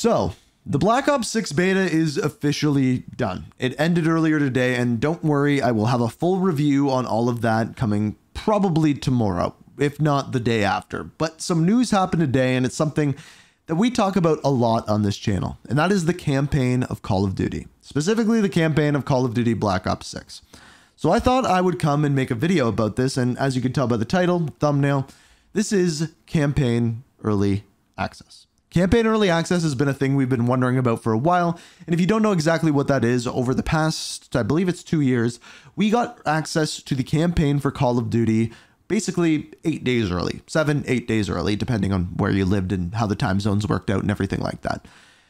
So the Black Ops 6 beta is officially done. It ended earlier today, and don't worry, I will have a full review on all of that coming probably tomorrow, if not the day after. But some news happened today, and it's something that we talk about a lot on this channel, and that is the campaign of Call of Duty, specifically the campaign of Call of Duty Black Ops 6. So I thought I would come and make a video about this, and as you can tell by the title, thumbnail, this is Campaign Early Access. Campaign Early Access has been a thing we've been wondering about for a while, and if you don't know exactly what that is, over the past, I believe it's 2 years, we got access to the campaign for Call of Duty basically 8 days early, 7-8 days early, depending on where you lived and how the time zones worked out and everything like that.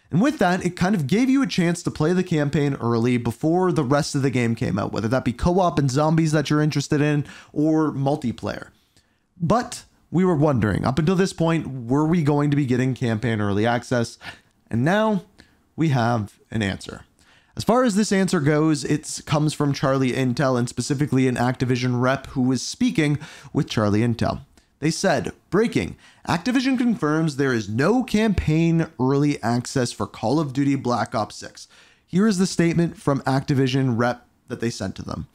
And with that, it kind of gave you a chance to play the campaign early before the rest of the game came out, whether that be co-op and zombies that you're interested in or multiplayer. But we were wondering, up until this point, were we going to be getting campaign early access? And now we have an answer. As far as this answer goes, it comes from Charlie Intel, and specifically an Activision rep who was speaking with Charlie Intel. They said, breaking, Activision confirms there is no campaign early access for Call of Duty Black Ops 6. Here is the statement from Activision rep that they sent to them.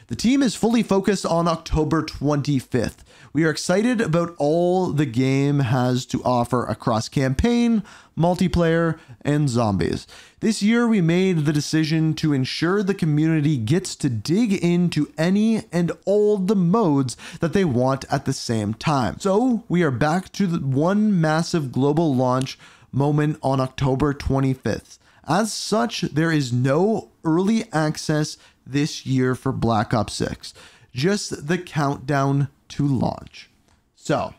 The team is fully focused on October 25th. We are excited about all the game has to offer across campaign, multiplayer, and zombies. This year we made the decision to ensure the community gets to dig into any and all the modes that they want at the same time. So we are back to the one massive global launch moment on October 25th. As such, there is no early access this year for Black Ops 6, just the countdown to launch. So,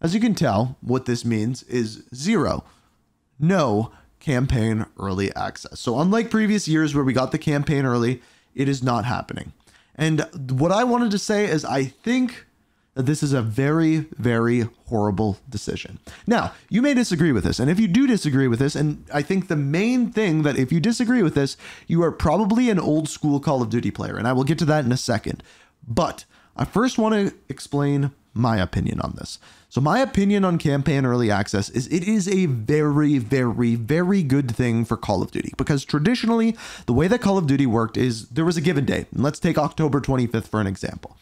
as you can tell, what this means is zero, no campaign early access. So unlike previous years where we got the campaign early, it is not happening. And what I wanted to say is I think that this is a very, very horrible decision. Now, you may disagree with this, and if you do disagree with this, and I think the main thing that if you disagree with this, you are probably an old school Call of Duty player, and I will get to that in a second. But I first want to explain my opinion on this. So my opinion on campaign early access is it is a very, very, very good thing for Call of Duty, because traditionally the way that Call of Duty worked is there was a given day. And let's take October 25th for an example.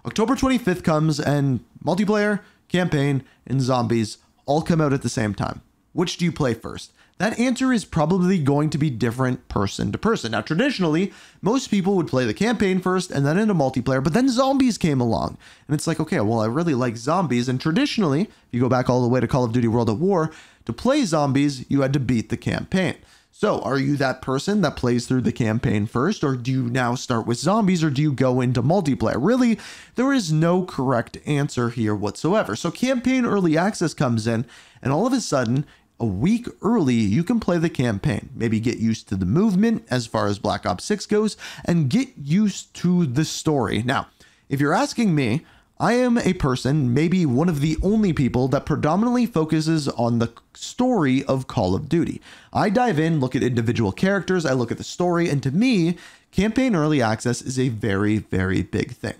October 25th comes and multiplayer, campaign, and zombies all come out at the same time. Which do you play first? That answer is probably going to be different person to person. Now, traditionally, most people would play the campaign first and then into multiplayer, but then zombies came along. And it's like, okay, well, I really like zombies. And traditionally, if you go back all the way to Call of Duty World at War, to play zombies, you had to beat the campaign. So are you that person that plays through the campaign first, or do you now start with zombies, or do you go into multiplayer? Really, there is no correct answer here whatsoever. So campaign early access comes in, and all of a sudden, a week early, you can play the campaign, maybe get used to the movement as far as Black Ops 6 goes, and get used to the story. Now, if you're asking me, I am a person, maybe one of the only people that predominantly focuses on the story of Call of Duty. I dive in, look at individual characters, I look at the story, and to me, campaign early access is a very, very big thing.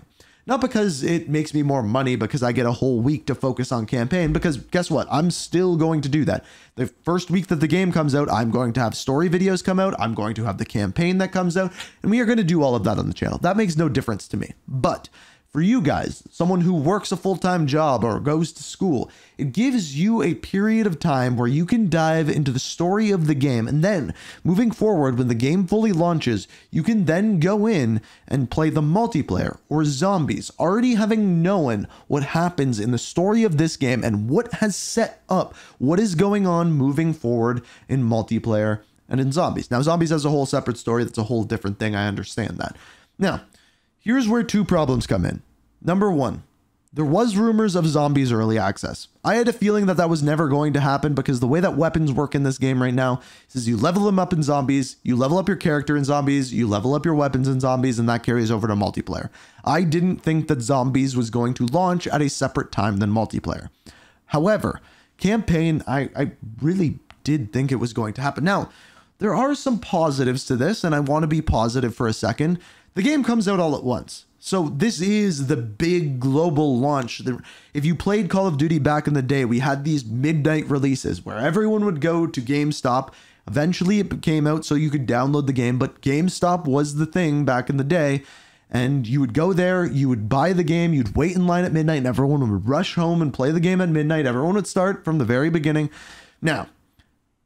Not because it makes me more money because I get a whole week to focus on campaign, because guess what? I'm still going to do that. The first week that the game comes out, I'm going to have story videos come out, I'm going to have the campaign that comes out, and we are going to do all of that on the channel. That makes no difference to me. But for you guys, someone who works a full-time job or goes to school, it gives you a period of time where you can dive into the story of the game. And then moving forward, when the game fully launches, you can then go in and play the multiplayer or zombies, already having known what happens in the story of this game and what has set up what is going on moving forward in multiplayer and in zombies. Now, zombies has a whole separate story. That's a whole different thing. I understand that. Now, here's where two problems come in. Number one, there was rumors of zombies early access. I had a feeling that that was never going to happen because the way that weapons work in this game right now is you level them up in zombies, you level up your character in zombies, you level up your weapons in zombies, and that carries over to multiplayer. I didn't think that zombies was going to launch at a separate time than multiplayer. However, campaign, I really did think it was going to happen. Now, there are some positives to this, and I want to be positive for a second. The game comes out all at once. So this is the big global launch. If you played Call of Duty back in the day, we had these midnight releases where everyone would go to GameStop. Eventually it came out so you could download the game, but GameStop was the thing back in the day. And you would go there, you would buy the game, you'd wait in line at midnight, and everyone would rush home and play the game at midnight. Everyone would start from the very beginning. Now,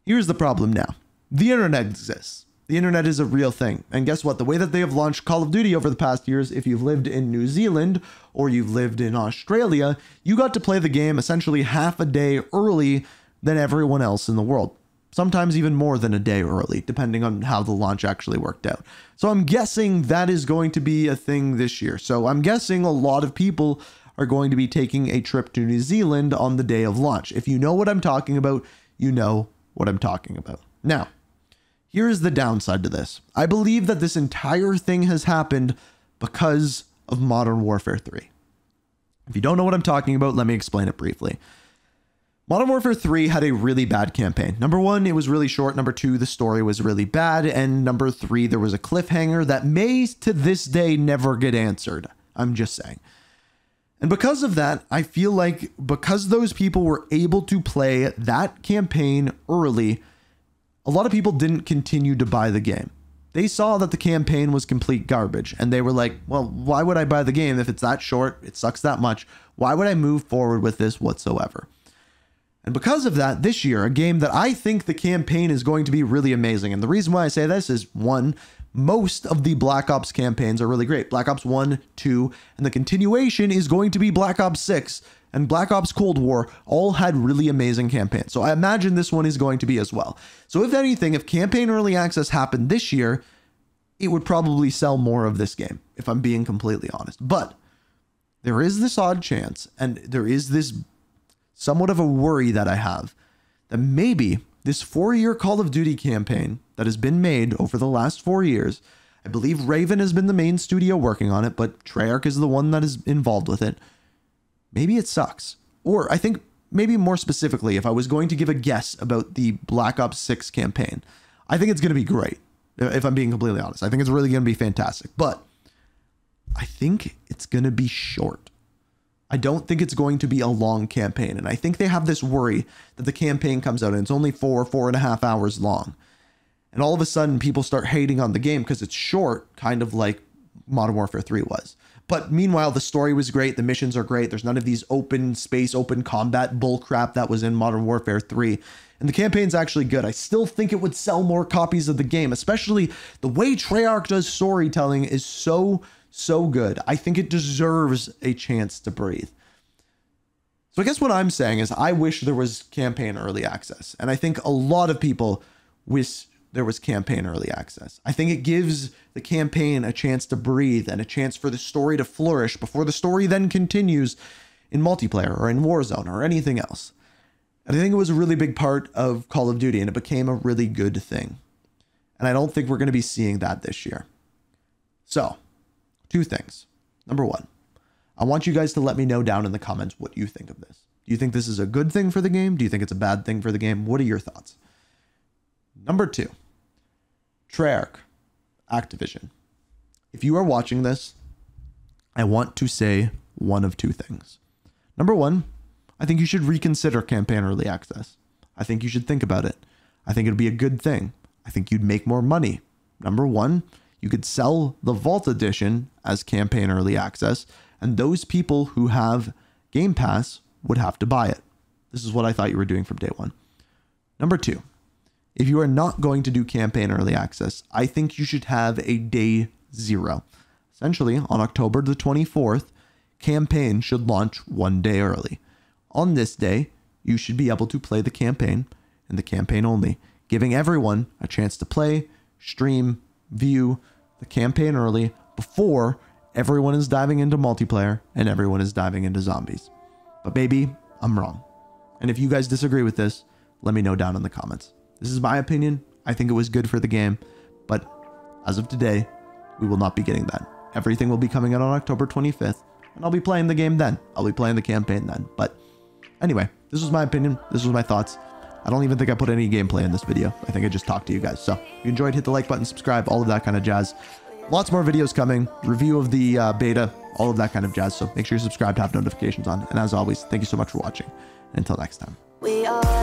here's the problem now. The internet exists. The internet is a real thing. And guess what? The way that they have launched Call of Duty over the past years, if you've lived in New Zealand or you've lived in Australia, you got to play the game essentially half a day early than everyone else in the world. Sometimes even more than a day early, depending on how the launch actually worked out. So I'm guessing that is going to be a thing this year. So I'm guessing a lot of people are going to be taking a trip to New Zealand on the day of launch. If you know what I'm talking about, you know what I'm talking about. Now, here's the downside to this. I believe that this entire thing has happened because of Modern Warfare 3. If you don't know what I'm talking about, let me explain it briefly. Modern Warfare 3 had a really bad campaign. Number one, it was really short. Number two, the story was really bad. And number three, there was a cliffhanger that may to this day never get answered. I'm just saying. And because of that, I feel like because those people were able to play that campaign early, a lot of people didn't continue to buy the game. They saw that the campaign was complete garbage and they were like, well, why would I buy the game if it's that short? It sucks that much. Why would I move forward with this whatsoever? And because of that, this year, a game that I think the campaign is going to be really amazing. And the reason why I say this is, one, most of the Black Ops campaigns are really great. Black Ops 1, 2, and the continuation is going to be Black Ops 6 and Black Ops Cold War all had really amazing campaigns. So I imagine this one is going to be as well. So if anything, if campaign early access happened this year, it would probably sell more of this game, if I'm being completely honest. But there is this odd chance, and there is this somewhat of a worry that I have, that maybe this 4-year Call of Duty campaign that has been made over the last 4 years, I believe Raven has been the main studio working on it, but Treyarch is the one that is involved with it. Maybe it sucks. Or I think maybe more specifically, if I was going to give a guess about the Black Ops 6 campaign, I think it's going to be great. If I'm being completely honest, I think it's really going to be fantastic, but I think it's going to be short. I don't think it's going to be a long campaign. And I think they have this worry that the campaign comes out and it's only 4.5 hours long. And all of a sudden people start hating on the game because it's short, kind of like Modern Warfare 3 was. But meanwhile, the story was great. The missions are great. There's none of these open space, open combat bullcrap that was in Modern Warfare 3. And the campaign's actually good. I still think it would sell more copies of the game, especially the way Treyarch does storytelling is so good. I think it deserves a chance to breathe. So I guess what I'm saying is I wish there was campaign early access. And I think a lot of people wish there was campaign early access. I think it gives the campaign a chance to breathe and a chance for the story to flourish before the story then continues in multiplayer or in Warzone or anything else. And I think it was a really big part of Call of Duty and it became a really good thing. And I don't think we're going to be seeing that this year. So, two things. Number one, I want you guys to let me know down in the comments what you think of this. Do you think this is a good thing for the game? Do you think it's a bad thing for the game? What are your thoughts? Number two, Treyarch, Activision. If you are watching this, I want to say one of two things. Number one, I think you should reconsider campaign early access. I think you should think about it. I think it'd be a good thing. I think you'd make more money. Number one, you could sell the Vault Edition as campaign early access, and those people who have Game Pass would have to buy it. This is what I thought you were doing from day one. Number two, if you are not going to do campaign early access, I think you should have a day zero. Essentially, on October the 24th, campaign should launch 1 day early. On this day, you should be able to play the campaign and the campaign only, giving everyone a chance to play, stream, view the campaign early before everyone is diving into multiplayer and everyone is diving into zombies. But baby, I'm wrong. And if you guys disagree with this, let me know down in the comments. This is my opinion. I think it was good for the game, but as of today, we will not be getting that. Everything will be coming out on October 25th, and I'll be playing the game then. I'll be playing the campaign then. But anyway, this was my opinion. This was my thoughts. I don't even think I put any gameplay in this video. I think I just talked to you guys. So if you enjoyed, hit the like button, subscribe, all of that kind of jazz. lots more videos coming, review of the beta, all of that kind of jazz. So make sure you're subscribed to have notifications on. And as always, thank you so much for watching. Until next time. We are